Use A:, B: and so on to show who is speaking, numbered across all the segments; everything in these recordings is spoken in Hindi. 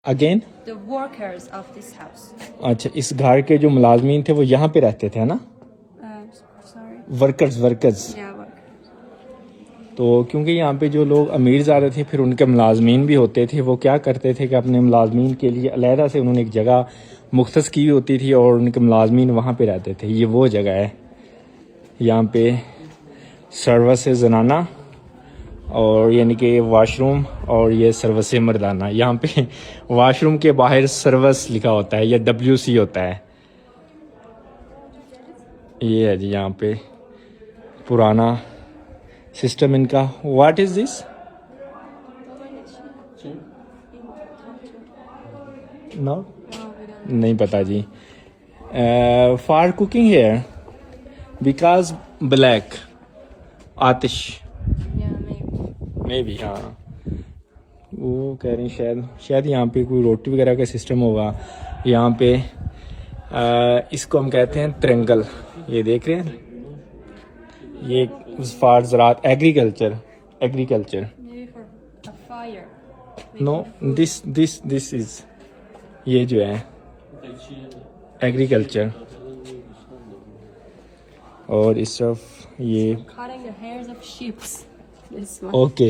A: Again
B: The workers of this house.
A: अच्छा, इस घर के जो मुलाजमीन थे वो यहाँ पे रहते थे, है ना?
B: Sorry.
A: Workers
B: Yeah, workers.
A: तो क्योंकि यहाँ पे जो लोग अमीर ज़्यादा थे, फिर उनके मुलाजमीन भी होते थे, वो क्या करते थे कि अपने मुलाजमीन के लिए अलहदा से उन्होंने एक जगह मुख्तस की होती थी और उनके मुलाजमीन वहाँ पे रहते थे। ये वो जगह है, यहाँ पे सर्वस ज़नाना और यानी कि वाशरूम, और ये सर्वस मर्दाना। यहाँ पे वाशरूम के बाहर सर्वस लिखा होता है या WC होता है। ये है जी यहाँ पे पुराना सिस्टम इनका। What is this? नो, नहीं पता जी। For cooking here because black आतिश
B: Yeah, maybe.
A: में भी, हाँ वो कह रही शायद यहाँ पे कोई रोटी वगैरह का सिस्टम होगा। यहाँ पे इसको हम कहते हैं त्रिंगल। ये देख रहे हैं, ये फॉर ज़रात agriculture.
B: Maybe for a fire.
A: No, this is, ये जो है एग्रीकल्चर। और इस तरफ ये
B: Cutting the hairs of sheep. This one.
A: Okay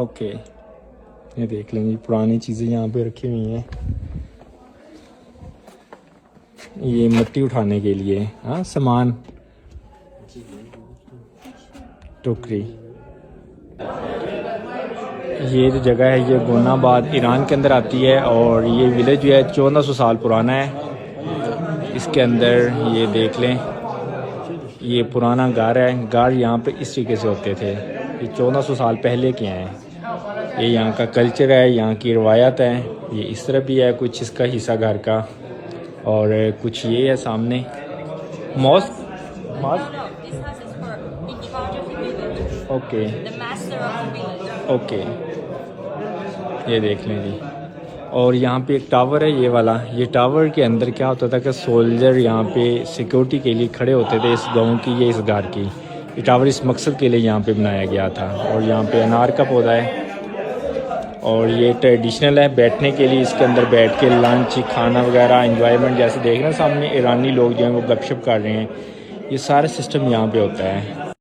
A: okay, ये देख लें जी पुरानी चीज़ें यहाँ पे रखी हुई हैं। ये मिट्टी उठाने के लिए, हाँ सामान, टोकरी। ये जो जगह है ये गोनाबाद ईरान के अंदर आती है और ये विलेज जो है 1400 साल पुराना है। इसके अंदर ये देख लें, ये पुराना घर है। घर यहाँ पे इस तरीके से होते थे, ये 1400 साल पहले के हैं। ये यहाँ का कल्चर है, यहाँ की रवायत है। ये इस तरह भी है कुछ इसका हिस्सा घर का, और कुछ ये है सामने mask.
B: No, this house is for in charge of the village.
A: Okay
B: The master of the village.
A: Okay, ये देख लें जी। और यहाँ पे एक टावर है ये वाला। ये टावर के अंदर क्या होता था कि सोल्जर यहाँ पे सिक्योरिटी के लिए खड़े होते थे, इस गांव की या इस घर की। ये टावर इस मकसद के लिए यहाँ पे बनाया गया था। और यहाँ पे अनार का पौधा है और ये ट्रेडिशनल है बैठने के लिए। इसके अंदर बैठ के लंच, खाना वगैरह एंजॉयमेंट, जैसे देख रहे हैं सामने ईरानी लोग जो हैं वो गपशप कर रहे हैं। ये सारा सिस्टम यहाँ पे होता है।